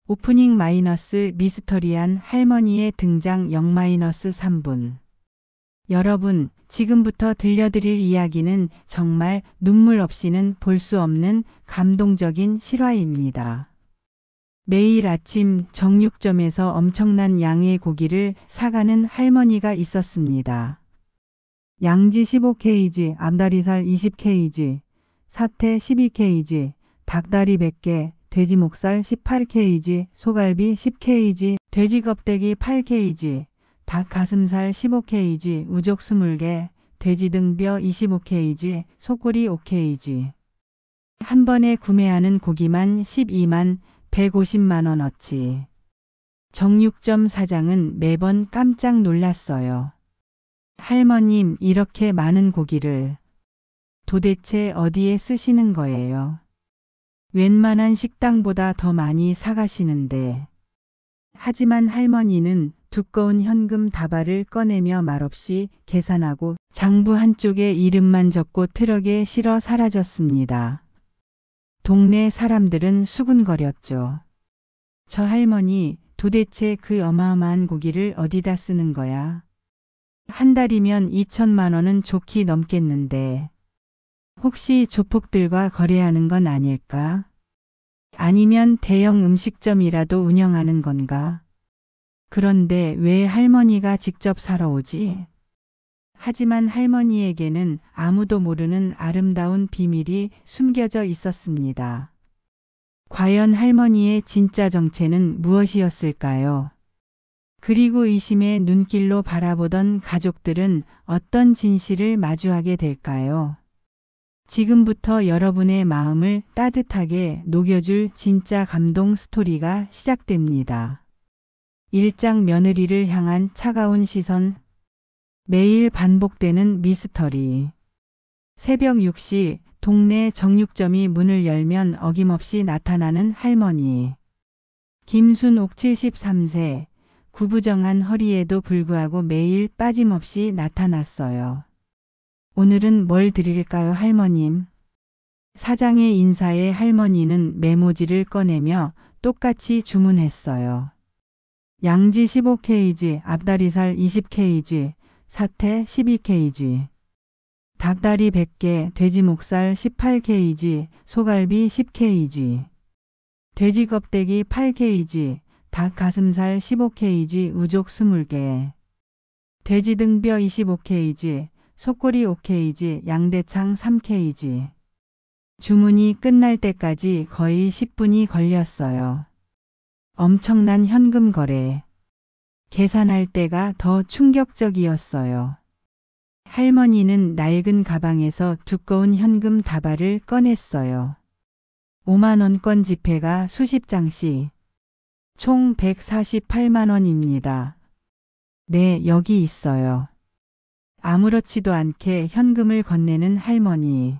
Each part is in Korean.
오프닝 마이너스 미스터리한 할머니의 등장 0-3분. 여러분, 지금부터 들려드릴 이야기는 정말 눈물 없이는 볼 수 없는 감동적인 실화입니다. 매일 아침 정육점에서 엄청난 양의 고기를 사가는 할머니가 있었습니다. 양지 15kg, 앞다리살 20kg, 사태 12kg, 닭다리 100개, 돼지 목살 18kg, 소갈비 10kg, 돼지 껍데기 8kg, 닭 가슴살 15kg, 우족 20개, 돼지 등뼈 25kg, 속꼬리 5kg. 한 번에 구매하는 고기만 12만 150만 원어치. 정육점 사장은 매번 깜짝 놀랐어요. 할머님, 이렇게 많은 고기를 도대체 어디에 쓰시는 거예요? 웬만한 식당보다 더 많이 사가시는데. 하지만 할머니는 두꺼운 현금 다발을 꺼내며 말없이 계산하고 장부 한쪽에 이름만 적고 트럭에 실어 사라졌습니다. 동네 사람들은 수군거렸죠. 저 할머니, 도대체 그 어마어마한 고기를 어디다 쓰는 거야? 한 달이면 2천만 원은 좋게 넘겠는데. 혹시 조폭들과 거래하는 건 아닐까? 아니면 대형 음식점이라도 운영하는 건가? 그런데 왜 할머니가 직접 사러 오지? 하지만 할머니에게는 아무도 모르는 아름다운 비밀이 숨겨져 있었습니다. 과연 할머니의 진짜 정체는 무엇이었을까요? 그리고 의심의 눈길로 바라보던 가족들은 어떤 진실을 마주하게 될까요? 지금부터 여러분의 마음을 따뜻하게 녹여줄 진짜 감동 스토리가 시작됩니다. 일장 며느리를 향한 차가운 시선. 매일 반복되는 미스터리. 새벽 6시 동네 정육점이 문을 열면 어김없이 나타나는 할머니. 김순옥 73세. 구부정한 허리에도 불구하고 매일 빠짐없이 나타났어요. 오늘은 뭘 드릴까요, 할머님? 사장의 인사에 할머니는 메모지를 꺼내며 똑같이 주문했어요. 양지 15kg, 앞다리살 20kg, 사태 12kg, 닭다리 100개, 돼지 목살 18kg, 소갈비 10kg, 돼지 껍데기 8kg, 닭 가슴살 15kg, 우족 20개, 돼지 등뼈 25kg, 속꼬리 5kg, 양대창 3kg. 주문이 끝날 때까지 거의 10분이 걸렸어요. 엄청난 현금 거래. 계산할 때가 더 충격적이었어요. 할머니는 낡은 가방에서 두꺼운 현금 다발을 꺼냈어요. 5만 원권 지폐가 수십 장씩. 총 148만 원입니다. 네, 여기 있어요. 아무렇지도 않게 현금을 건네는 할머니.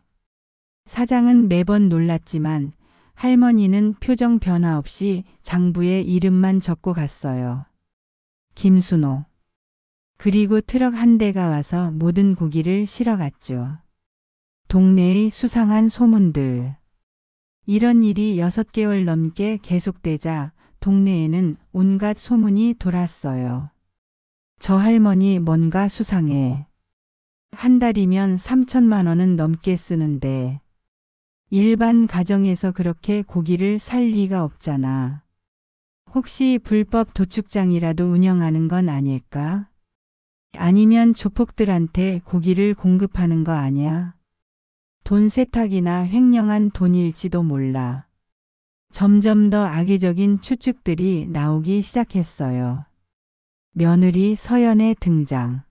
사장은 매번 놀랐지만 할머니는 표정 변화 없이 장부에 이름만 적고 갔어요. 김순옥. 그리고 트럭 한 대가 와서 모든 고기를 실어갔죠. 동네의 수상한 소문들. 이런 일이 6개월 넘게 계속되자 동네에는 온갖 소문이 돌았어요. 저 할머니 뭔가 수상해. 한 달이면 3천만 원은 넘게 쓰는데 일반 가정에서 그렇게 고기를 살 리가 없잖아. 혹시 불법 도축장이라도 운영하는 건 아닐까? 아니면 조폭들한테 고기를 공급하는 거 아니야? 돈 세탁이나 횡령한 돈일지도 몰라. 점점 더 악의적인 추측들이 나오기 시작했어요. 며느리 서연의 등장.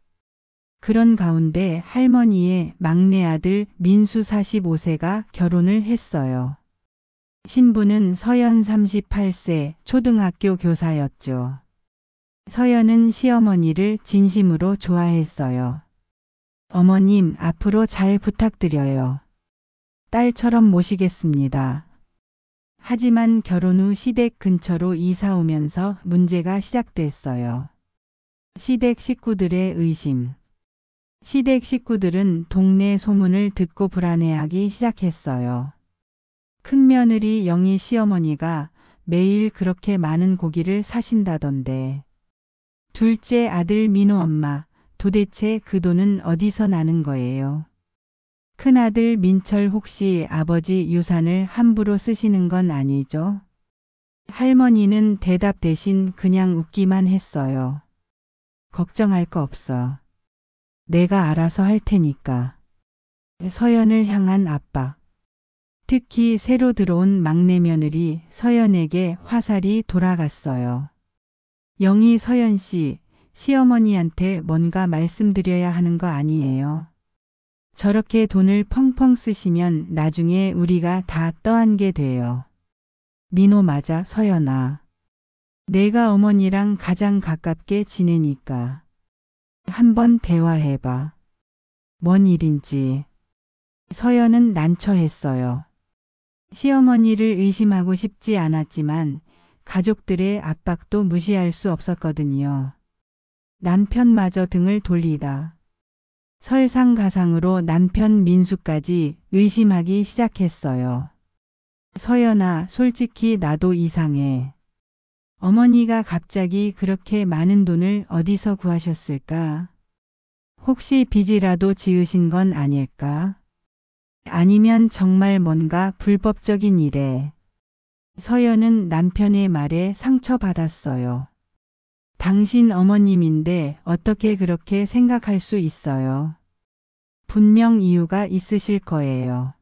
그런 가운데 할머니의 막내 아들 민수 45세가 결혼을 했어요. 신부는 서연 38세 초등학교 교사였죠. 서연은 시어머니를 진심으로 좋아했어요. 어머님, 앞으로 잘 부탁드려요. 딸처럼 모시겠습니다. 하지만 결혼 후 시댁 근처로 이사 오면서 문제가 시작됐어요. 시댁 식구들의 의심. 시댁 식구들은 동네 소문을 듣고 불안해하기 시작했어요. 큰며느리 영희 시어머니가 매일 그렇게 많은 고기를 사신다던데. 둘째 아들 민호 엄마, 도대체 그 돈은 어디서 나는 거예요? 큰아들 민철 혹시 아버지 유산을 함부로 쓰시는 건 아니죠? 할머니는 대답 대신 그냥 웃기만 했어요. 걱정할 거 없어. 내가 알아서 할 테니까. 서연을 향한 압박. 특히 새로 들어온 막내 며느리 서연에게 화살이 돌아갔어요. 영희 서연 씨, 시어머니한테 뭔가 말씀드려야 하는 거 아니에요. 저렇게 돈을 펑펑 쓰시면 나중에 우리가 다 떠안게 돼요. 민호 맞아, 서연아. 내가 어머니랑 가장 가깝게 지내니까. 한번 대화해봐. 뭔 일인지. 서연은 난처했어요. 시어머니를 의심하고 싶지 않았지만 가족들의 압박도 무시할 수 없었거든요. 남편마저 등을 돌리다. 설상가상으로 남편 민수까지 의심하기 시작했어요. 서연아, 솔직히 나도 이상해. 어머니가 갑자기 그렇게 많은 돈을 어디서 구하셨을까? 혹시 빚이라도 지으신 건 아닐까? 아니면 정말 뭔가 불법적인 일에. 서연은 남편의 말에 상처받았어요. 당신 어머님인데 어떻게 그렇게 생각할 수 있어요? 분명 이유가 있으실 거예요.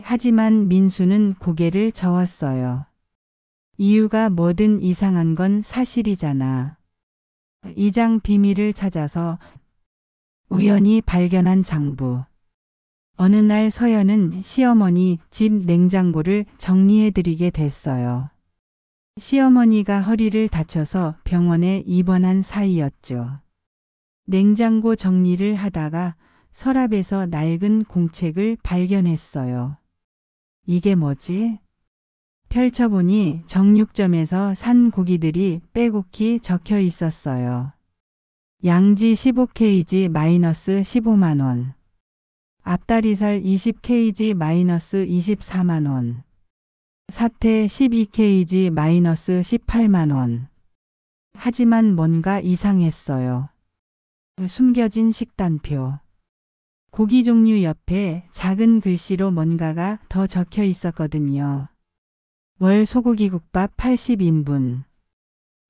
하지만 민수는 고개를 저었어요. 이유가 뭐든 이상한 건 사실이잖아. 이장 비밀을 찾아서 우연히 발견한 장부. 어느 날 서연은 시어머니 집 냉장고를 정리해드리게 됐어요. 시어머니가 허리를 다쳐서 병원에 입원한 사이였죠. 냉장고 정리를 하다가 서랍에서 낡은 공책을 발견했어요. 이게 뭐지? 펼쳐보니 정육점에서 산 고기들이 빼곡히 적혀 있었어요. 양지 15kg 마이너스 15만 원. 앞다리살 20kg 마이너스 24만 원. 사태 12kg 마이너스 18만 원. 하지만 뭔가 이상했어요. 숨겨진 식단표. 고기 종류 옆에 작은 글씨로 뭔가가 더 적혀 있었거든요. 월 소고기국밥 80인분.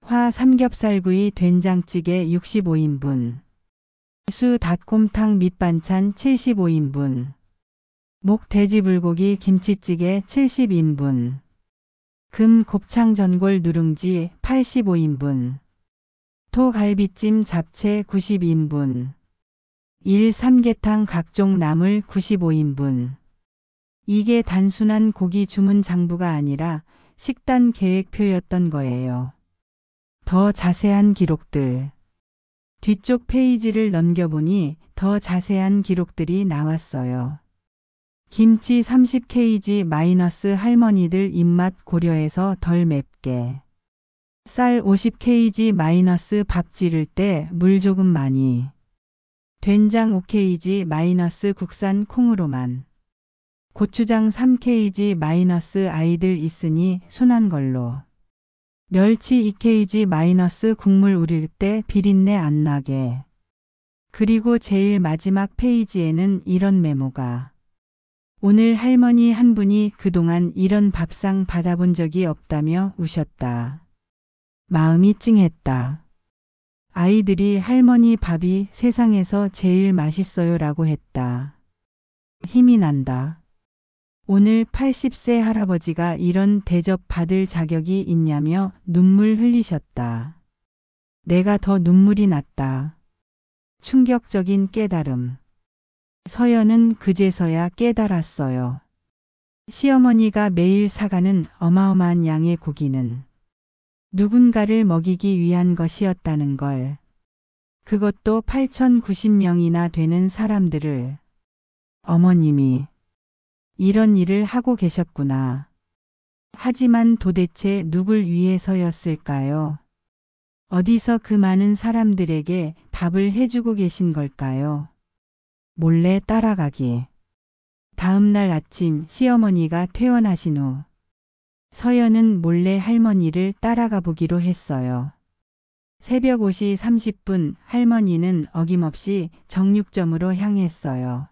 화 삼겹살구이 된장찌개 65인분. 수 닭곰탕 밑반찬 75인분. 목 돼지불고기 김치찌개 70인분. 금 곱창 전골 누룽지 85인분. 토 갈비찜 잡채 90인분. 일 삼계탕 각종 나물 95인분. 이게 단순한 고기 주문 장부가 아니라 식단 계획표였던 거예요. 더 자세한 기록들. 뒤쪽 페이지를 넘겨보니 더 자세한 기록들이 나왔어요. 김치 30kg 마이너스 할머니들 입맛 고려해서 덜 맵게. 쌀 50kg 마이너스 밥 지를 때 물 조금 많이. 된장 5kg 마이너스 국산 콩으로만. 고추장 3kg 마이너스 아이들 있으니 순한 걸로. 멸치 2kg 마이너스 국물 우릴 때 비린내 안 나게. 그리고 제일 마지막 페이지에는 이런 메모가. 오늘 할머니 한 분이 그동안 이런 밥상 받아본 적이 없다며 우셨다. 마음이 찡했다. 아이들이 할머니 밥이 세상에서 제일 맛있어요 라고 했다. 힘이 난다. 오늘 80세 할아버지가 이런 대접 받을 자격이 있냐며 눈물 흘리셨다. 내가 더 눈물이 났다. 충격적인 깨달음. 서연은 그제서야 깨달았어요. 시어머니가 매일 사가는 어마어마한 양의 고기는 누군가를 먹이기 위한 것이었다는 걸. 그것도 8,090명이나 되는 사람들을. 어머님이 이런 일을 하고 계셨구나. 하지만 도대체 누굴 위해서였을까요? 어디서 그 많은 사람들에게 밥을 해주고 계신 걸까요? 몰래 따라가기. 다음 날 아침 시어머니가 퇴원하신 후 서연은 몰래 할머니를 따라가 보기로 했어요. 새벽 5시 30분 할머니는 어김없이 정육점으로 향했어요.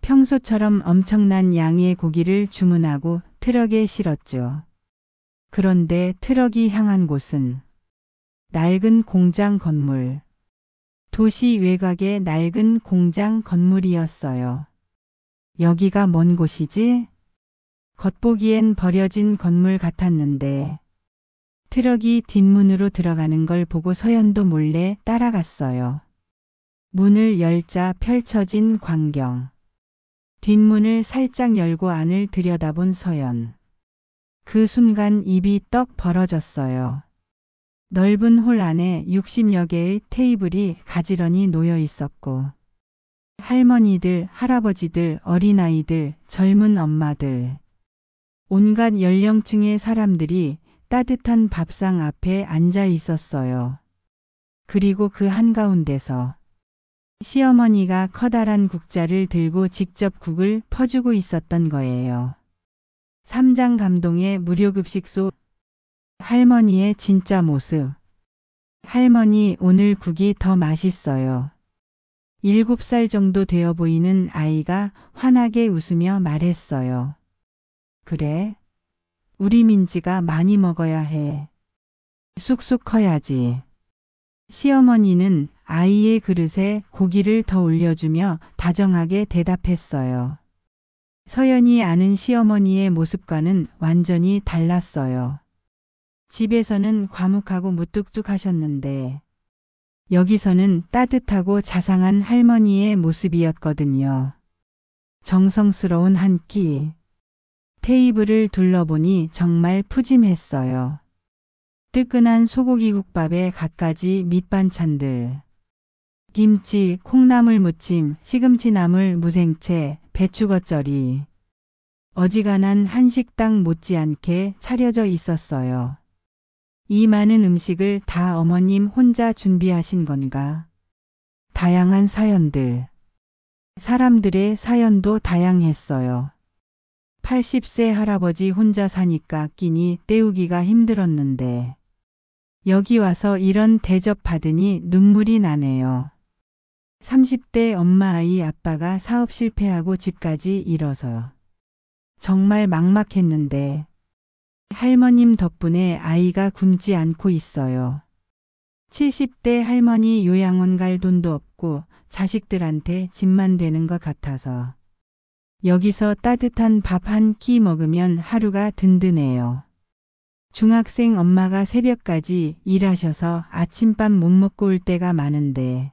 평소처럼 엄청난 양의 고기를 주문하고 트럭에 실었죠. 그런데 트럭이 향한 곳은 낡은 공장 건물. 도시 외곽의 낡은 공장 건물이었어요. 여기가 뭔 곳이지? 겉보기엔 버려진 건물 같았는데 트럭이 뒷문으로 들어가는 걸 보고 서연도 몰래 따라갔어요. 문을 열자 펼쳐진 광경. 뒷문을 살짝 열고 안을 들여다본 서연. 그 순간 입이 떡 벌어졌어요. 넓은 홀 안에 60여 개의 테이블이 가지런히 놓여 있었고 할머니들, 할아버지들, 어린아이들, 젊은 엄마들. 온갖 연령층의 사람들이 따뜻한 밥상 앞에 앉아 있었어요. 그리고 그 한가운데서 시어머니가 커다란 국자를 들고 직접 국을 퍼주고 있었던 거예요. 삼장 감동의 무료급식소. 할머니의 진짜 모습. 할머니, 오늘 국이 더 맛있어요. 7살 정도 되어 보이는 아이가 환하게 웃으며 말했어요. 그래? 우리 민지가 많이 먹어야 해. 쑥쑥 커야지. 시어머니는 아이의 그릇에 고기를 더 올려주며 다정하게 대답했어요. 서연이 아는 시어머니의 모습과는 완전히 달랐어요. 집에서는 과묵하고 무뚝뚝하셨는데 여기서는 따뜻하고 자상한 할머니의 모습이었거든요. 정성스러운 한 끼. 테이블을 둘러보니 정말 푸짐했어요. 뜨끈한 소고기국밥에 갖가지 밑반찬들. 김치, 콩나물 무침, 시금치나물 무생채, 배추겉절이. 어지간한 한식당 못지않게 차려져 있었어요. 이 많은 음식을 다 어머님 혼자 준비하신 건가? 다양한 사연들. 사람들의 사연도 다양했어요. 80세 할아버지 혼자 사니까 끼니 때우기가 힘들었는데 여기 와서 이런 대접 받으니 눈물이 나네요. 30대 엄마 아이 아빠가 사업 실패하고 집까지 잃어서 정말 막막했는데 할머님 덕분에 아이가 굶지 않고 있어요. 70대 할머니 요양원 갈 돈도 없고 자식들한테 집만 되는 것 같아서 여기서 따뜻한 밥 한 끼 먹으면 하루가 든든해요. 중학생 엄마가 새벽까지 일하셔서 아침밥 못 먹고 올 때가 많은데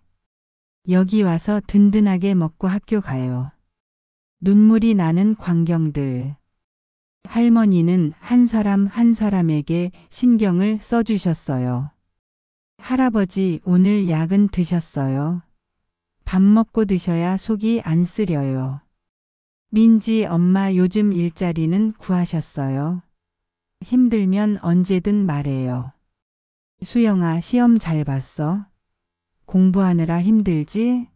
여기 와서 든든하게 먹고 학교 가요. 눈물이 나는 광경들. 할머니는 한 사람 한 사람에게 신경을 써주셨어요. 할아버지, 오늘 약은 드셨어요? 밥 먹고 드셔야 속이 안 쓰려요. 민지 엄마, 요즘 일자리는 구하셨어요? 힘들면 언제든 말해요. 수영아, 시험 잘 봤어? 공부하느라 힘들지?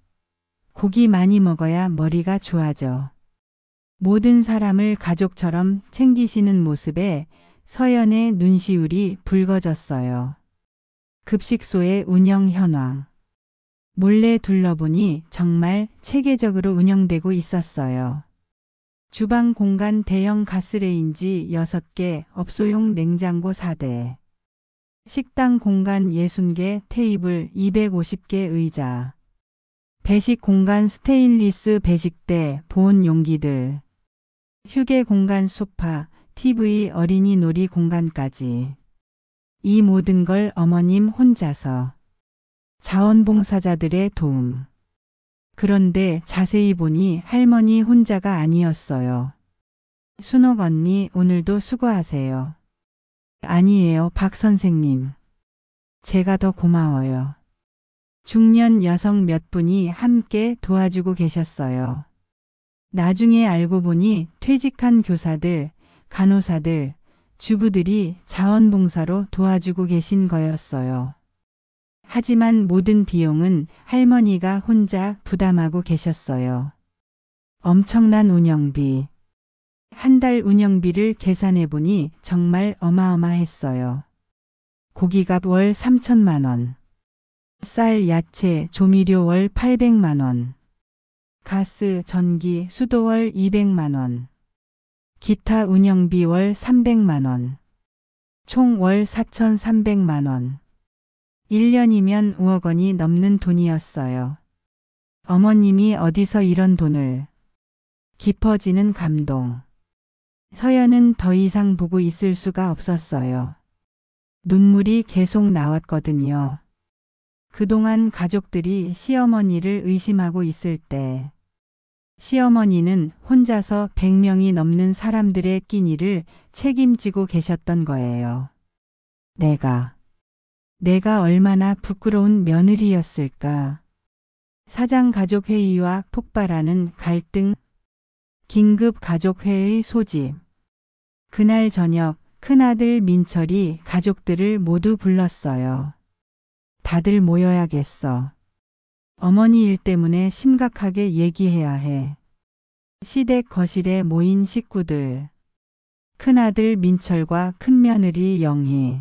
고기 많이 먹어야 머리가 좋아져. 모든 사람을 가족처럼 챙기시는 모습에 서연의 눈시울이 붉어졌어요. 급식소의 운영 현황. 몰래 둘러보니 정말 체계적으로 운영되고 있었어요. 주방 공간 대형 가스레인지 6개, 업소용 냉장고 4대. 식당 공간 60개, 테이블 250개 의자. 배식 공간 스테인리스 배식대, 보온 용기들. 휴게 공간 소파, TV, 어린이 놀이 공간까지. 이 모든 걸 어머님 혼자서. 자원봉사자들의 도움. 그런데 자세히 보니 할머니 혼자가 아니었어요. 순옥 언니, 오늘도 수고하세요. 아니에요, 박 선생님. 제가 더 고마워요. 중년 여성 몇 분이 함께 도와주고 계셨어요. 나중에 알고 보니 퇴직한 교사들, 간호사들, 주부들이 자원봉사로 도와주고 계신 거였어요. 하지만 모든 비용은 할머니가 혼자 부담하고 계셨어요. 엄청난 운영비. 한 달 운영비를 계산해 보니 정말 어마어마했어요. 고기값 월 3천만 원. 쌀, 야채, 조미료 월 800만 원. 가스, 전기, 수도 월 200만 원. 기타 운영비 월 300만 원. 총 월 4,300만 원. 1년이면 5억 원이 넘는 돈이었어요. 어머님이 어디서 이런 돈을. 깊어지는 감동. 서연은 더 이상 보고 있을 수가 없었어요. 눈물이 계속 나왔거든요. 그동안 가족들이 시어머니를 의심하고 있을 때 시어머니는 혼자서 100명이 넘는 사람들의 끼니를 책임지고 계셨던 거예요. 내가 얼마나 부끄러운 며느리였을까. 사장가족회의와 폭발하는 갈등, 긴급가족회의 소집. 그날 저녁 큰아들 민철이 가족들을 모두 불렀어요. 다들 모여야겠어. 어머니 일 때문에 심각하게 얘기해야 해. 시댁 거실에 모인 식구들. 큰아들 민철과 큰며느리 영희.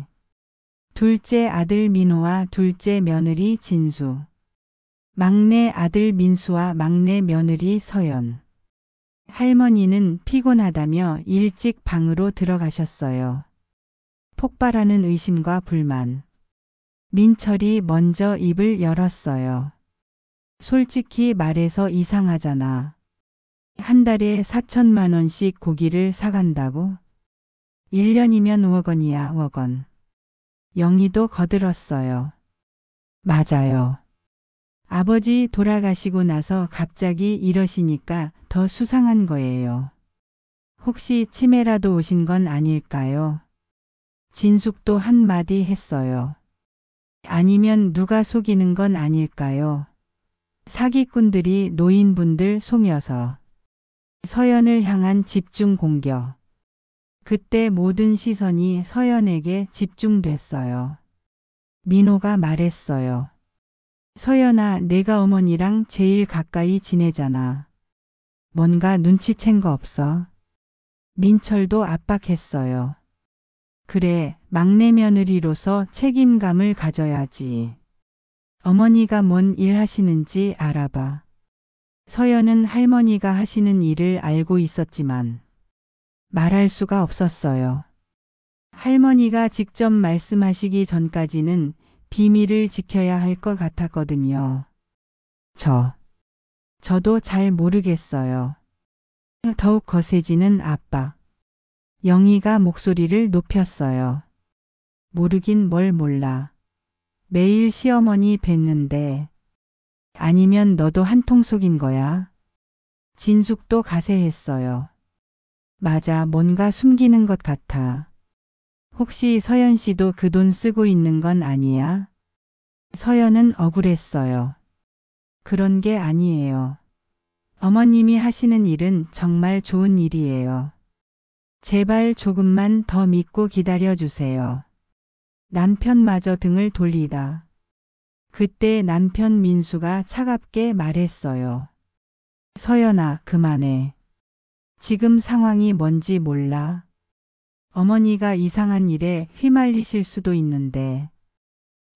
둘째 아들 민호와 둘째 며느리 진수. 막내 아들 민수와 막내 며느리 서연. 할머니는 피곤하다며 일찍 방으로 들어가셨어요. 폭발하는 의심과 불만. 민철이 먼저 입을 열었어요. 솔직히 말해서 이상하잖아. 한 달에 4천만 원씩 고기를 사간다고? 1년이면 5억 원이야, 5억 원. 영희도 거들었어요. 맞아요. 아버지 돌아가시고 나서 갑자기 이러시니까 더 수상한 거예요. 혹시 치매라도 오신 건 아닐까요? 진숙도 한마디 했어요. 아니면 누가 속이는 건 아닐까요? 사기꾼들이 노인분들 속여서. 서연을 향한 집중 공격. 그때 모든 시선이 서연에게 집중됐어요. 민호가 말했어요. 서연아, 내가 어머니랑 제일 가까이 지내잖아. 뭔가 눈치챈 거 없어? 민철도 압박했어요. 그래, 막내 며느리로서 책임감을 가져야지. 어머니가 뭔 일 하시는지 알아봐. 서연은 할머니가 하시는 일을 알고 있었지만 말할 수가 없었어요. 할머니가 직접 말씀하시기 전까지는 비밀을 지켜야 할 것 같았거든요. 저도 잘 모르겠어요. 더욱 거세지는 압박. 영희가 목소리를 높였어요. 모르긴 뭘 몰라. 매일 시어머니 뵀는데. 아니면 너도 한통 속인 거야? 진숙도 가세했어요. 맞아, 뭔가 숨기는 것 같아. 혹시 서연 씨도 그 돈 쓰고 있는 건 아니야? 서연은 억울했어요. 그런 게 아니에요. 어머님이 하시는 일은 정말 좋은 일이에요. 제발 조금만 더 믿고 기다려주세요. 남편마저 등을 돌리다. 그때 남편 민수가 차갑게 말했어요. 서연아, 그만해. 지금 상황이 뭔지 몰라. 어머니가 이상한 일에 휘말리실 수도 있는데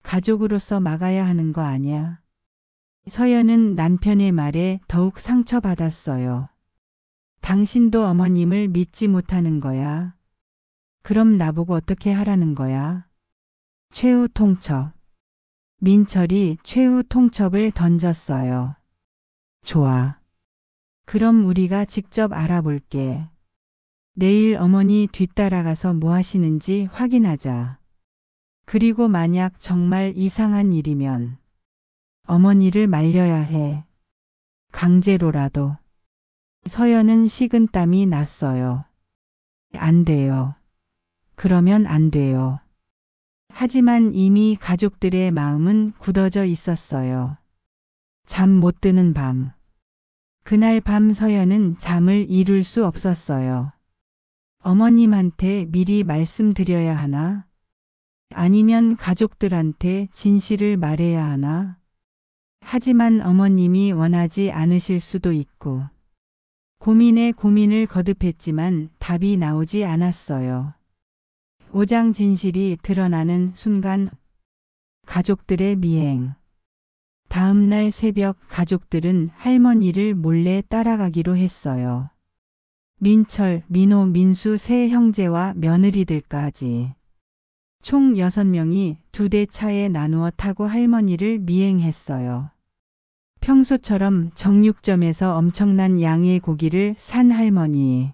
가족으로서 막아야 하는 거 아니야? 서연은 남편의 말에 더욱 상처받았어요. 당신도 어머님을 믿지 못하는 거야. 그럼 나보고 어떻게 하라는 거야? 최후 통첩. 민철이 최후 통첩을 던졌어요. 좋아. 그럼 우리가 직접 알아볼게. 내일 어머니 뒤따라가서 뭐 하시는지 확인하자. 그리고 만약 정말 이상한 일이면 어머니를 말려야 해. 강제로라도. 서연은 식은땀이 났어요. 안 돼요. 그러면 안 돼요. 하지만 이미 가족들의 마음은 굳어져 있었어요. 잠 못 드는 밤. 그날 밤 서연은 잠을 이룰 수 없었어요. 어머님한테 미리 말씀드려야 하나? 아니면 가족들한테 진실을 말해야 하나? 하지만 어머님이 원하지 않으실 수도 있고 고민에 고민을 거듭했지만 답이 나오지 않았어요. 오장 진실이 드러나는 순간 가족들의 미행. 다음 날 새벽 가족들은 할머니를 몰래 따라가기로 했어요. 민철, 민호, 민수 세 형제와 며느리들까지. 총 6명이 2대 차에 나누어 타고 할머니를 미행했어요. 평소처럼 정육점에서 엄청난 양의 고기를 산 할머니.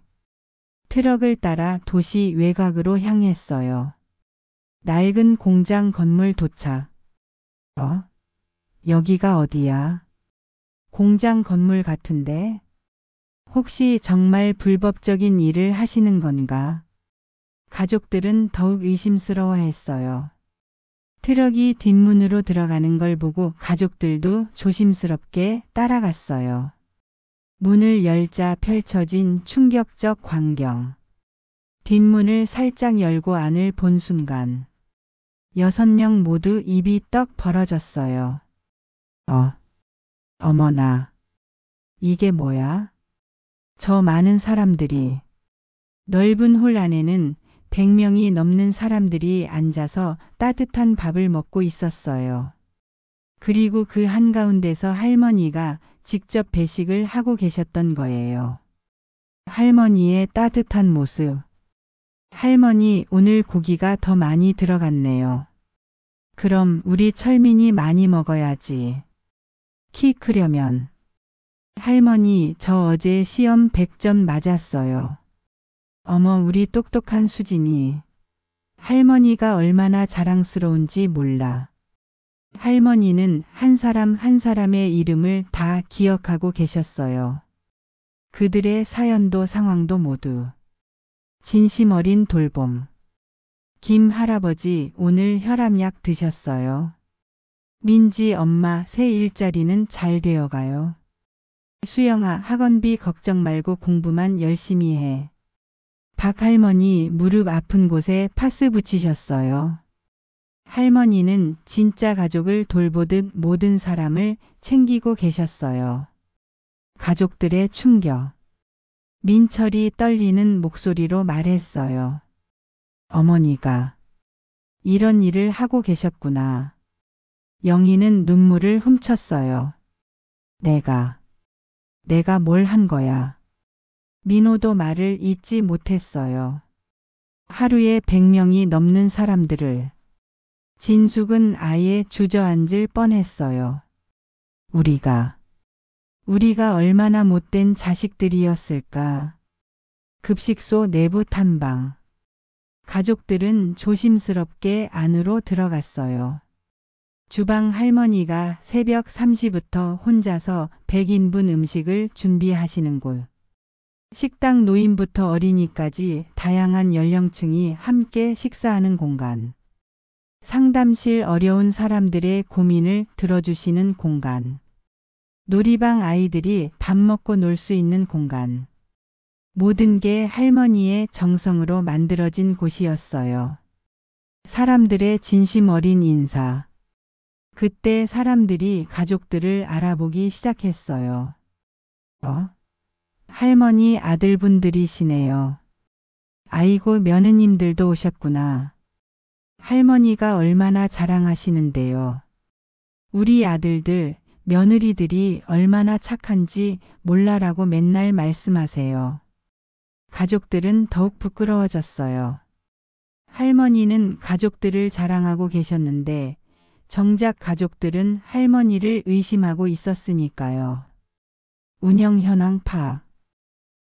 트럭을 따라 도시 외곽으로 향했어요. 낡은 공장 건물 도착. 여기가 어디야? 공장 건물 같은데? 혹시 정말 불법적인 일을 하시는 건가? 가족들은 더욱 의심스러워했어요. 트럭이 뒷문으로 들어가는 걸 보고 가족들도 조심스럽게 따라갔어요. 문을 열자 펼쳐진 충격적 광경. 뒷문을 살짝 열고 안을 본 순간 6명 모두 입이 떡 벌어졌어요. 어머나. 이게 뭐야? 저 많은 사람들이. 넓은 홀 안에는 100명이 넘는 사람들이 앉아서 따뜻한 밥을 먹고 있었어요. 그리고 그 한가운데서 할머니가 직접 배식을 하고 계셨던 거예요. 할머니의 따뜻한 모습. 할머니, 오늘 고기가 더 많이 들어갔네요. 그럼 우리 철민이 많이 먹어야지. 키 크려면. 할머니, 저 어제 시험 100점 맞았어요. 어머, 우리 똑똑한 수진이. 할머니가 얼마나 자랑스러운지 몰라. 할머니는 한 사람 한 사람의 이름을 다 기억하고 계셨어요. 그들의 사연도 상황도 모두. 진심 어린 돌봄. 김 할아버지, 오늘 혈압약 드셨어요? 민지 엄마, 새 일자리는 잘 되어가요? 수영아, 학원비 걱정 말고 공부만 열심히 해. 박할머니, 무릎 아픈 곳에 파스 붙이셨어요. 할머니는 진짜 가족을 돌보듯 모든 사람을 챙기고 계셨어요. 가족들의 충격. 민철이 떨리는 목소리로 말했어요. 어머니가 이런 일을 하고 계셨구나. 영희는 눈물을 훔쳤어요. 내가 뭘 한 거야. 민호도 말을 잇지 못했어요. 하루에 100명이 넘는 사람들을. 진숙은 아예 주저앉을 뻔했어요. 우리가 얼마나 못된 자식들이었을까. 급식소 내부 탐방. 가족들은 조심스럽게 안으로 들어갔어요. 주방 할머니가 새벽 3시부터 혼자서 100인분 음식을 준비하시는 곳. 식당 노인부터 어린이까지 다양한 연령층이 함께 식사하는 공간. 상담실 어려운 사람들의 고민을 들어주시는 공간. 놀이방 아이들이 밥 먹고 놀 수 있는 공간. 모든 게 할머니의 정성으로 만들어진 곳이었어요. 사람들의 진심 어린 인사. 그때 사람들이 가족들을 알아보기 시작했어요. 할머니 아들분들이시네요. 아이고, 며느님들도 오셨구나. 할머니가 얼마나 자랑하시는데요. 우리 아들들, 며느리들이 얼마나 착한지 몰라라고 맨날 말씀하세요. 가족들은 더욱 부끄러워졌어요. 할머니는 가족들을 자랑하고 계셨는데 정작 가족들은 할머니를 의심하고 있었으니까요. 운영 현황 파악.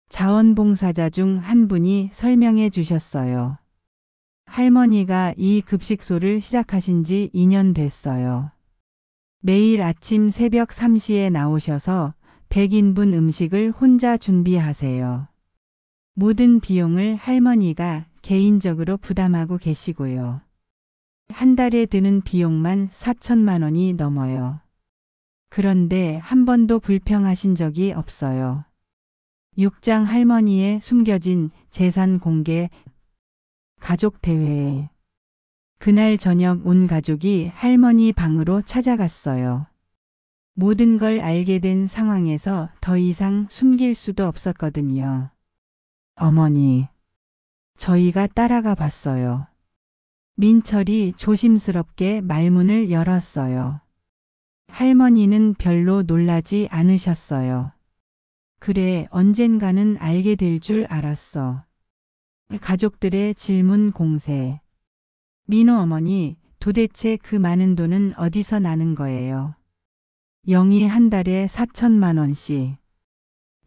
자원봉사자 중 한 분이 설명해 주셨어요. 할머니가 이 급식소를 시작하신 지 2년 됐어요. 매일 아침 새벽 3시에 나오셔서 100인분 음식을 혼자 준비하세요. 모든 비용을 할머니가 개인적으로 부담하고 계시고요. 한 달에 드는 비용만 4천만 원이 넘어요. 그런데 한 번도 불평하신 적이 없어요. 육장 할머니의 숨겨진 재산 공개. 가족 대회. 그날 저녁 온 가족이 할머니 방으로 찾아갔어요. 모든 걸 알게 된 상황에서 더 이상 숨길 수도 없었거든요. 어머니, 저희가 따라가 봤어요. 민철이 조심스럽게 말문을 열었어요. 할머니는 별로 놀라지 않으셨어요. 그래, 언젠가는 알게 될 줄 알았어. 가족들의 질문 공세. 민호 어머니, 도대체 그 많은 돈은 어디서 나는 거예요? 영희 한 달에 4천만 원씩.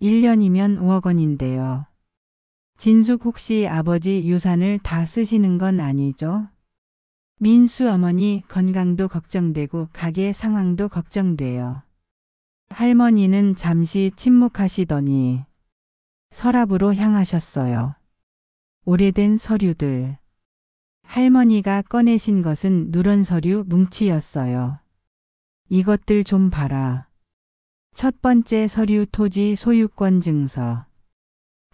1년이면 5억 원인데요. 진숙 혹시 아버지 유산을 다 쓰시는 건 아니죠? 민수 어머니 건강도 걱정되고 가게 상황도 걱정돼요. 할머니는 잠시 침묵하시더니 서랍으로 향하셨어요. 오래된 서류들. 할머니가 꺼내신 것은 누런 서류 뭉치였어요. 이것들 좀 봐라. 첫 번째 서류 토지 소유권 증서.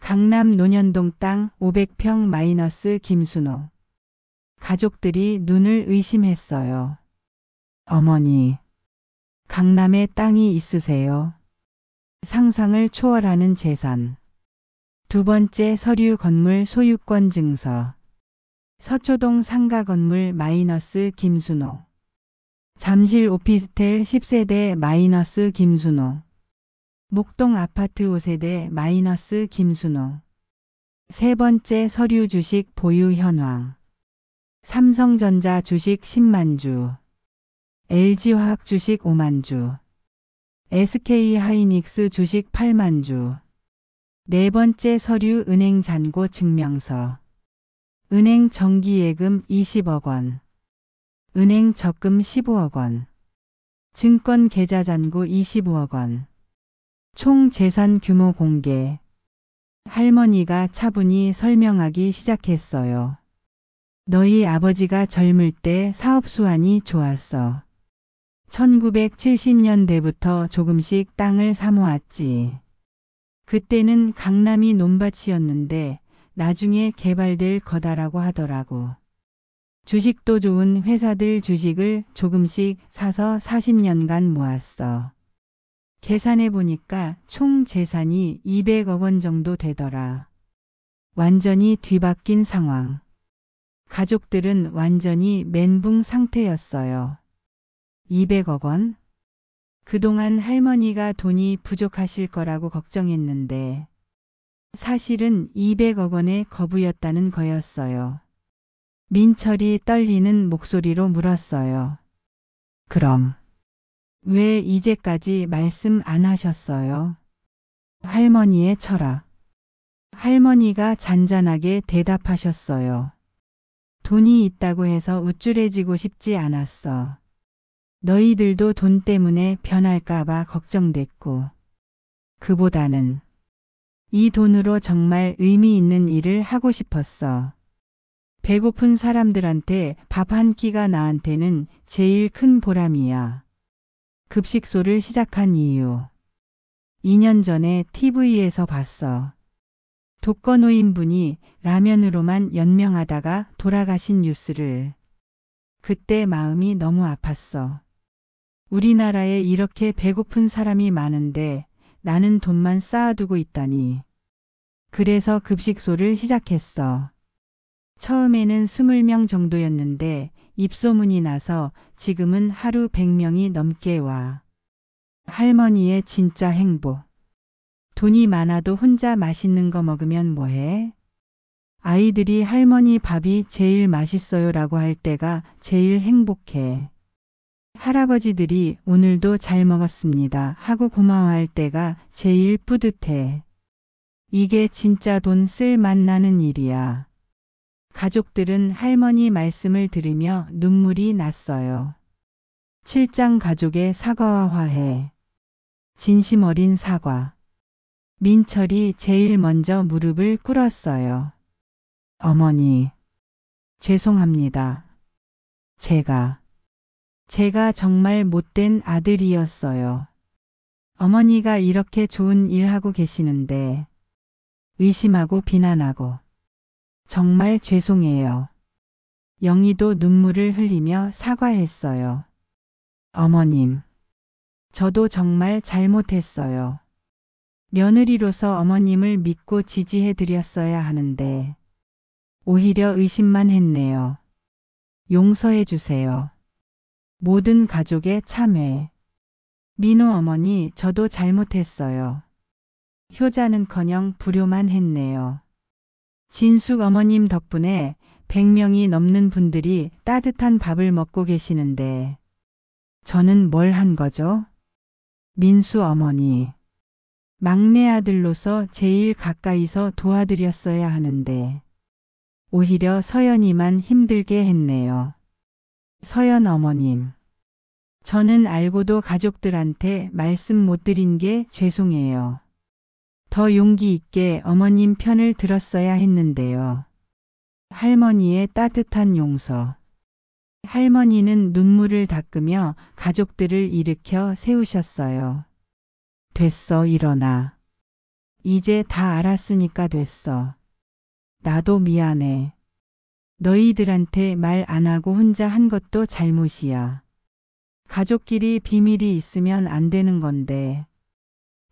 강남 논현동 땅 500평 마이너스 김순호. 가족들이 눈을 의심했어요. 어머니, 강남에 땅이 있으세요? 상상을 초월하는 재산. 두 번째 서류 건물 소유권 증서. 서초동 상가 건물 마이너스 김순호. 잠실 오피스텔 10세대 마이너스 김순호. 목동 아파트 5세대 마이너스 김순호. 세 번째 서류 주식 보유 현황. 삼성전자 주식 10만 주. LG화학 주식 5만 주. SK하이닉스 주식 8만 주. 네 번째 서류 은행 잔고 증명서. 은행 정기예금 20억 원. 은행 적금 15억 원. 증권 계좌 잔고 25억 원. 총 재산 규모 공개. 할머니가 차분히 설명하기 시작했어요. 너희 아버지가 젊을 때 사업 수완이 좋았어. 1970년대부터 조금씩 땅을 사모았지. 그때는 강남이 논밭이었는데 나중에 개발될 거다라고 하더라고. 주식도 좋은 회사들 주식을 조금씩 사서 40년간 모았어. 계산해 보니까 총 재산이 200억 원 정도 되더라. 완전히 뒤바뀐 상황. 가족들은 완전히 멘붕 상태였어요. 200억 원? 그동안 할머니가 돈이 부족하실 거라고 걱정했는데 사실은 200억 원의 거부였다는 거였어요. 민철이 떨리는 목소리로 물었어요. 그럼 왜 이제까지 말씀 안 하셨어요? 할머니의 철학. 할머니가 잔잔하게 대답하셨어요. 돈이 있다고 해서 우쭐해지고 싶지 않았어. 너희들도 돈 때문에 변할까봐 걱정됐고. 그보다는 이 돈으로 정말 의미 있는 일을 하고 싶었어. 배고픈 사람들한테 밥 한 끼가 나한테는 제일 큰 보람이야. 급식소를 시작한 이유. 2년 전에 TV에서 봤어. 독거노인분이 라면으로만 연명하다가 돌아가신 뉴스를. 그때 마음이 너무 아팠어. 우리나라에 이렇게 배고픈 사람이 많은데 나는 돈만 쌓아두고 있다니. 그래서 급식소를 시작했어. 처음에는 20명 정도였는데 입소문이 나서 지금은 하루 100명이 넘게 와. 할머니의 진짜 행복. 돈이 많아도 혼자 맛있는 거 먹으면 뭐해? 아이들이 할머니 밥이 제일 맛있어요라고 할 때가 제일 행복해. 할아버지들이 오늘도 잘 먹었습니다 하고 고마워할 때가 제일 뿌듯해. 이게 진짜 돈 쓸 맛나는 일이야. 가족들은 할머니 말씀을 들으며 눈물이 났어요. 7장 가족의 사과와 화해. 진심 어린 사과. 민철이 제일 먼저 무릎을 꿇었어요. 어머니, 죄송합니다. 제가 정말 못된 아들이었어요. 어머니가 이렇게 좋은 일 하고 계시는데 의심하고 비난하고 정말 죄송해요. 영희도 눈물을 흘리며 사과했어요. 어머님, 저도 정말 잘못했어요. 며느리로서 어머님을 믿고 지지해 드렸어야 하는데 오히려 의심만 했네요. 용서해 주세요. 모든 가족의 참회. 민호 어머니, 저도 잘못했어요. 효자는커녕 불효만 했네요. 진숙 어머님 덕분에 100명이 넘는 분들이 따뜻한 밥을 먹고 계시는데 저는 뭘 한 거죠? 민수 어머니. 막내 아들로서 제일 가까이서 도와드렸어야 하는데 오히려 서연이만 힘들게 했네요. 서연 어머님. 저는 알고도 가족들한테 말씀 못 드린 게 죄송해요. 더 용기 있게 어머님 편을 들었어야 했는데요. 할머니의 따뜻한 용서. 할머니는 눈물을 닦으며 가족들을 일으켜 세우셨어요. 됐어, 일어나. 이제 다 알았으니까 됐어. 나도 미안해. 너희들한테 말 안 하고 혼자 한 것도 잘못이야. 가족끼리 비밀이 있으면 안 되는 건데.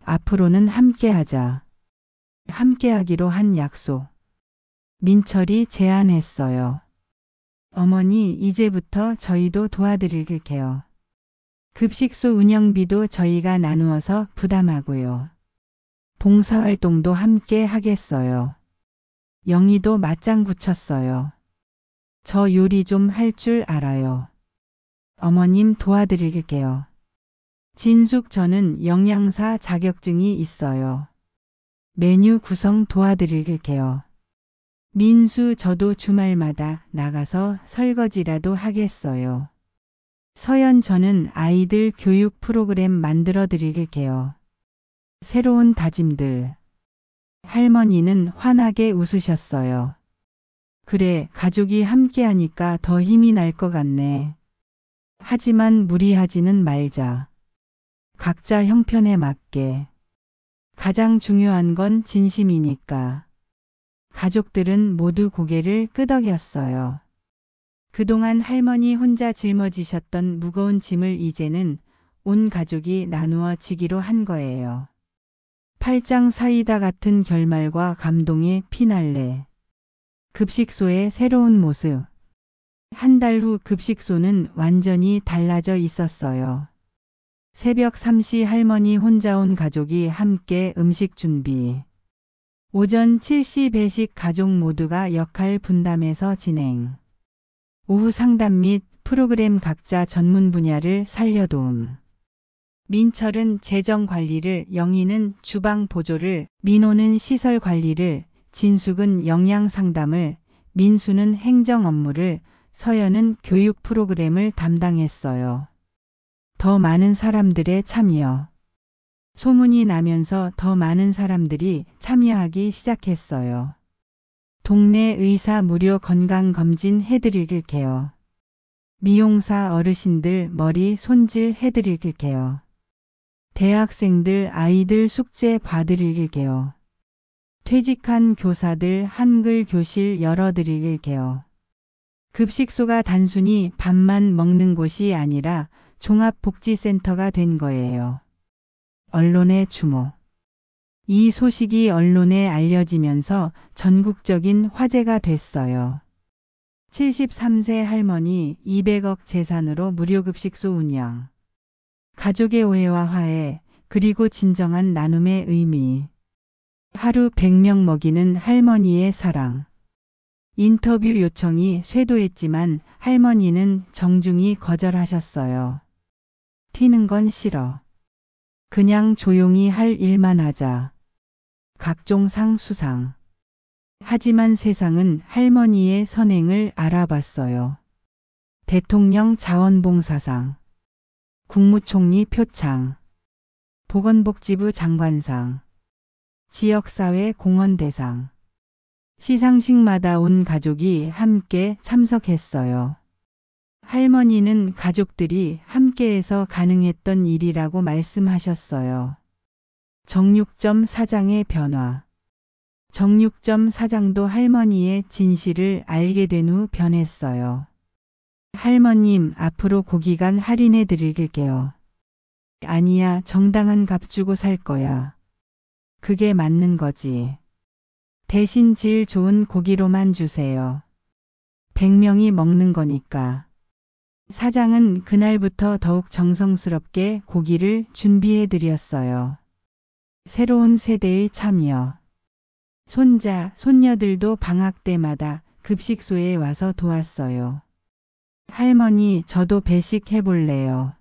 앞으로는 함께 하자. 함께 하기로 한 약속. 민철이 제안했어요. 어머니, 이제부터 저희도 도와드릴게요. 급식소 운영비도 저희가 나누어서 부담하고요. 봉사활동도 함께 하겠어요. 영희도 맞장 붙였어요. 저 요리 좀 할 줄 알아요. 어머님 도와드릴게요. 진숙, 저는 영양사 자격증이 있어요. 메뉴 구성 도와드릴게요. 민수, 저도 주말마다 나가서 설거지라도 하겠어요. 서연, 저는 아이들 교육 프로그램 만들어 드릴게요. 새로운 다짐들. 할머니는 환하게 웃으셨어요. 그래, 가족이 함께하니까 더 힘이 날 것 같네. 하지만 무리하지는 말자. 각자 형편에 맞게. 가장 중요한 건 진심이니까. 가족들은 모두 고개를 끄덕였어요. 그동안 할머니 혼자 짊어지셨던 무거운 짐을 이제는 온 가족이 나누어 지기로 한 거예요. 팔짱 사이다 같은 결말과 감동의 피날레. 급식소의 새로운 모습. 한 달 후 급식소는 완전히 달라져 있었어요. 새벽 3시 할머니 혼자 온 가족이 함께 음식 준비. 오전 7시 배식 가족 모두가 역할 분담해서 진행. 오후 상담 및 프로그램 각자 전문 분야를 살려도움. 민철은 재정 관리를, 영희는 주방 보조를, 민호는 시설 관리를, 진숙은 영양 상담을, 민수는 행정 업무를, 서연은 교육 프로그램을 담당했어요. 더 많은 사람들의 참여. 소문이 나면서 더 많은 사람들이 참여하기 시작했어요. 동네 의사 무료 건강검진 해드릴게요. 미용사 어르신들 머리 손질 해드릴게요. 대학생들 아이들 숙제 봐드릴게요. 퇴직한 교사들 한글 교실 열어드릴게요. 급식소가 단순히 밥만 먹는 곳이 아니라 종합복지센터가 된 거예요. 언론의 주목. 이 소식이 언론에 알려지면서 전국적인 화제가 됐어요. 73세 할머니 200억 재산으로 무료급식소 운영. 가족의 오해와 화해, 그리고 진정한 나눔의 의미. 하루 100명 먹이는 할머니의 사랑. 인터뷰 요청이 쇄도했지만 할머니는 정중히 거절하셨어요. 튀는 건 싫어. 그냥 조용히 할 일만 하자. 각종 상 수상. 하지만 세상은 할머니의 선행을 알아봤어요. 대통령 자원봉사상, 국무총리 표창, 보건복지부 장관상, 지역사회 공헌대상. 시상식마다 온 가족이 함께 참석했어요. 할머니는 가족들이 함께해서 가능했던 일이라고 말씀하셨어요. 정육점 사장의 변화. 정육점 사장도 할머니의 진실을 알게 된 후 변했어요. 할머님, 앞으로 고기간 할인해 드릴게요. 아니야, 정당한 값 주고 살 거야. 그게 맞는 거지. 대신 질 좋은 고기로만 주세요. 100명이 먹는 거니까. 사장은 그날부터 더욱 정성스럽게 고기를 준비해 드렸어요. 새로운 세대의 참여. 손자, 손녀들도 방학 때마다 급식소에 와서 도왔어요. 할머니, 저도 배식 해볼래요.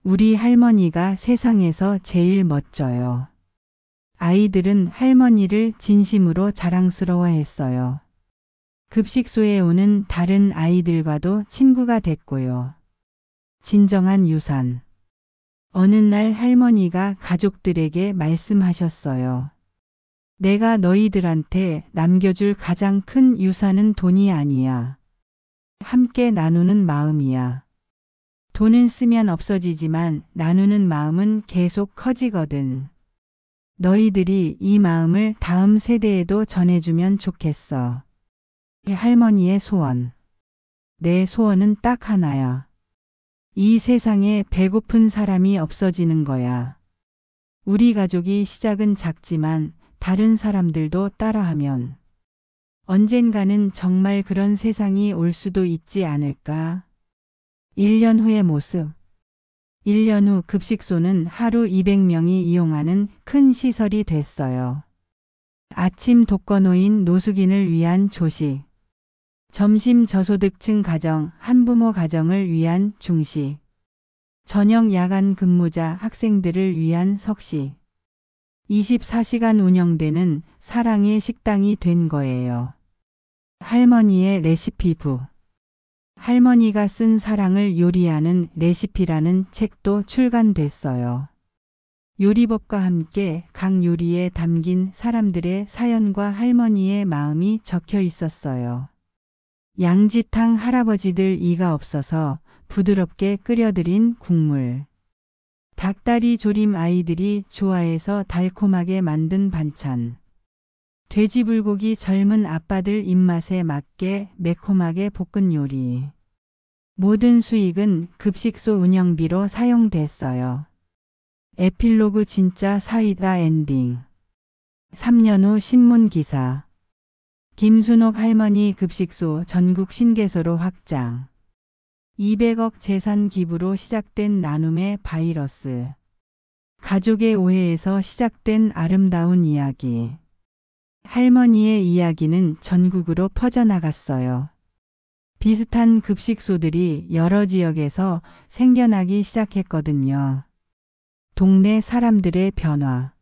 우리 할머니가 세상에서 제일 멋져요. 아이들은 할머니를 진심으로 자랑스러워했어요. 급식소에 오는 다른 아이들과도 친구가 됐고요. 진정한 유산. 어느 날 할머니가 가족들에게 말씀하셨어요. 내가 너희들한테 남겨줄 가장 큰 유산은 돈이 아니야. 함께 나누는 마음이야. 돈은 쓰면 없어지지만 나누는 마음은 계속 커지거든. 너희들이 이 마음을 다음 세대에도 전해주면 좋겠어. 할머니의 소원. 내 소원은 딱 하나야. 이 세상에 배고픈 사람이 없어지는 거야. 우리 가족이 시작은 작지만 다른 사람들도 따라하면 언젠가는 정말 그런 세상이 올 수도 있지 않을까? 1년 후의 모습. 1년 후 급식소는 하루 200명이 이용하는 큰 시설이 됐어요. 아침 독거노인 노숙인을 위한 조식. 점심 저소득층 가정, 한부모 가정을 위한 중식. 저녁 야간 근무자 학생들을 위한 석식. 24시간 운영되는 사랑의 식당이 된 거예요. 할머니의 레시피부. 할머니가 쓴 사랑을 요리하는 레시피라는 책도 출간됐어요. 요리법과 함께 각 요리에 담긴 사람들의 사연과 할머니의 마음이 적혀 있었어요. 양지탕 할아버지들 이가 없어서 부드럽게 끓여드린 국물. 닭다리 조림 아이들이 좋아해서 달콤하게 만든 반찬. 돼지불고기 젊은 아빠들 입맛에 맞게 매콤하게 볶은 요리. 모든 수익은 급식소 운영비로 사용됐어요. 에필로그 진짜 사이다 엔딩. 3년 후 신문기사. 김순옥 할머니 급식소 전국 신개소로 확장. 200억 재산 기부로 시작된 나눔의 바이러스. 가족의 오해에서 시작된 아름다운 이야기. 할머니의 이야기는 전국으로 퍼져나갔어요. 비슷한 급식소들이 여러 지역에서 생겨나기 시작했거든요. 동네 사람들의 변화.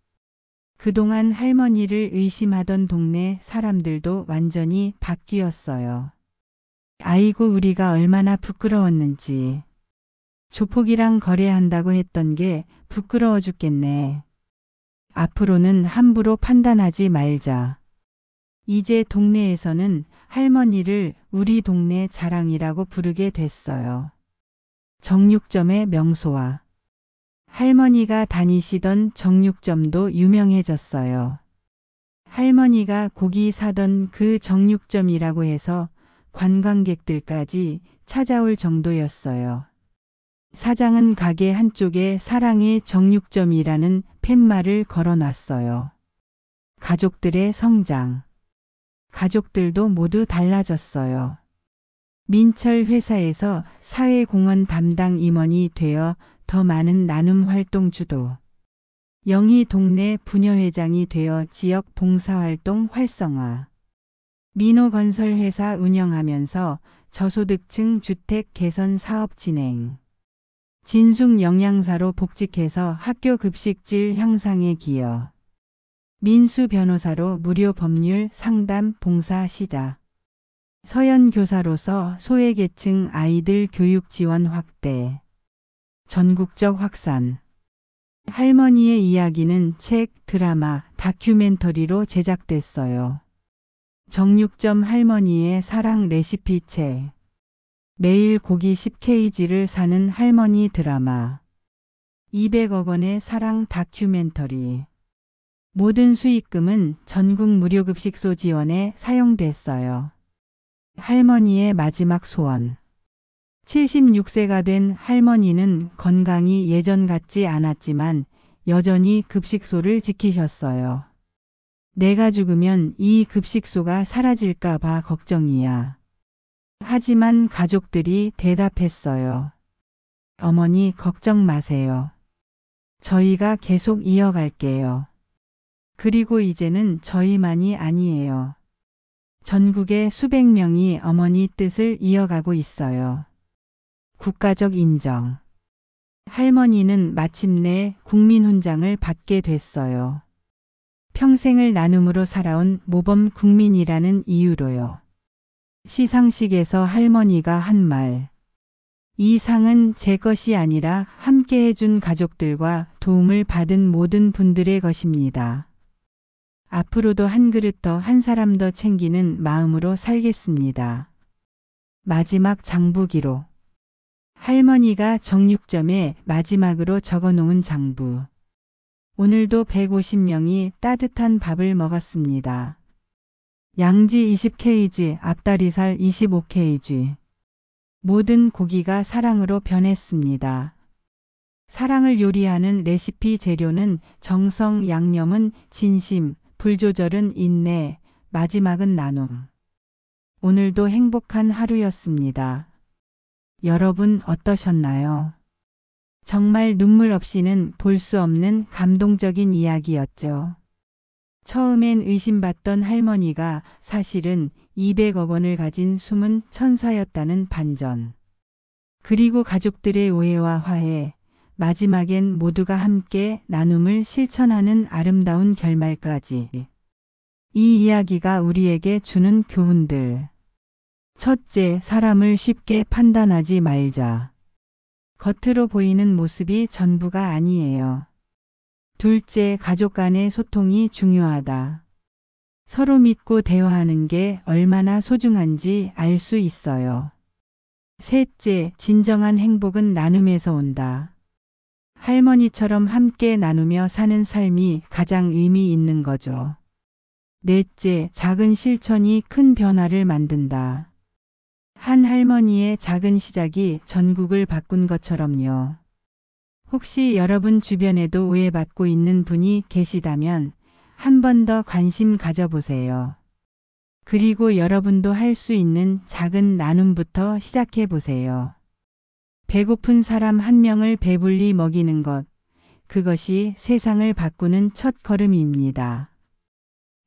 그동안 할머니를 의심하던 동네 사람들도 완전히 바뀌었어요. 아이고 우리가 얼마나 부끄러웠는지. 조폭이랑 거래한다고 했던 게 부끄러워 죽겠네. 앞으로는 함부로 판단하지 말자. 이제 동네에서는 할머니를 우리 동네 자랑이라고 부르게 됐어요. 정육점의 명소화. 할머니가 다니시던 정육점도 유명해졌어요. 할머니가 고기 사던 그 정육점이라고 해서 관광객들까지 찾아올 정도였어요. 사장은 가게 한쪽에 사랑의 정육점이라는 팻말을 걸어놨어요. 가족들의 성장. 가족들도 모두 달라졌어요. 민철 회사에서 사회공헌 담당 임원이 되어 더 많은 나눔 활동 주도. 영희 동네 부녀회장이 되어 지역 봉사활동 활성화. 민호건설회사 운영하면서 저소득층 주택 개선 사업 진행. 진숙 영양사로 복직해서 학교 급식질 향상에 기여. 민수 변호사로 무료 법률 상담 봉사 시작. 서연 교사로서 소외계층 아이들 교육 지원 확대. 전국적 확산. 할머니의 이야기는 책, 드라마, 다큐멘터리로 제작됐어요. 정육점 할머니의 사랑 레시피 책. 매일 고기 10kg를 사는 할머니 드라마. 200억 원의 사랑 다큐멘터리. 모든 수익금은 전국 무료급식소 지원에 사용됐어요. 할머니의 마지막 소원. 76세가 된 할머니는 건강이 예전 같지 않았지만 여전히 급식소를 지키셨어요. 내가 죽으면 이 급식소가 사라질까 봐 걱정이야. 하지만 가족들이 대답했어요. 어머니 걱정 마세요. 저희가 계속 이어갈게요. 그리고 이제는 저희만이 아니에요. 전국의 수백 명이 어머니 뜻을 이어가고 있어요. 국가적 인정. 할머니는 마침내 국민훈장을 받게 됐어요. 평생을 나눔으로 살아온 모범 국민이라는 이유로요. 시상식에서 할머니가 한 말. 이 상은 제 것이 아니라 함께 해준 가족들과 도움을 받은 모든 분들의 것입니다. 앞으로도 한 그릇 더 한 사람 더 챙기는 마음으로 살겠습니다. 마지막 장부기록. 할머니가 정육점에 마지막으로 적어놓은 장부. 오늘도 150명이 따뜻한 밥을 먹었습니다. 양지 20kg, 앞다리살 25kg. 모든 고기가 사랑으로 변했습니다. 사랑을 요리하는 레시피 재료는 정성, 양념은 진심, 불 조절은 인내, 마지막은 나눔. 오늘도 행복한 하루였습니다. 여러분 어떠셨나요? 정말 눈물 없이는 볼 수 없는 감동적인 이야기였죠. 처음엔 의심받던 할머니가 사실은 200억 원을 가진 숨은 천사였다는 반전. 그리고 가족들의 오해와 화해, 마지막엔 모두가 함께 나눔을 실천하는 아름다운 결말까지. 이 이야기가 우리에게 주는 교훈들. 첫째, 사람을 쉽게 판단하지 말자. 겉으로 보이는 모습이 전부가 아니에요. 둘째, 가족 간의 소통이 중요하다. 서로 믿고 대화하는 게 얼마나 소중한지 알 수 있어요. 셋째, 진정한 행복은 나눔에서 온다. 할머니처럼 함께 나누며 사는 삶이 가장 의미 있는 거죠. 넷째, 작은 실천이 큰 변화를 만든다. 한 할머니의 작은 시작이 전국을 바꾼 것처럼요. 혹시 여러분 주변에도 오해받고 있는 분이 계시다면 한 번 더 관심 가져보세요. 그리고 여러분도 할 수 있는 작은 나눔부터 시작해 보세요. 배고픈 사람 한 명을 배불리 먹이는 것, 그것이 세상을 바꾸는 첫 걸음입니다.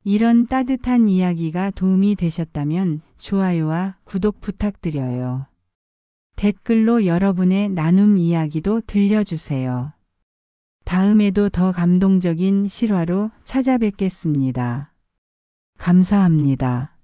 이런 따뜻한 이야기가 도움이 되셨다면 좋아요와 구독 부탁드려요. 댓글로 여러분의 나눔 이야기도 들려주세요. 다음에도 더 감동적인 실화로 찾아뵙겠습니다. 감사합니다.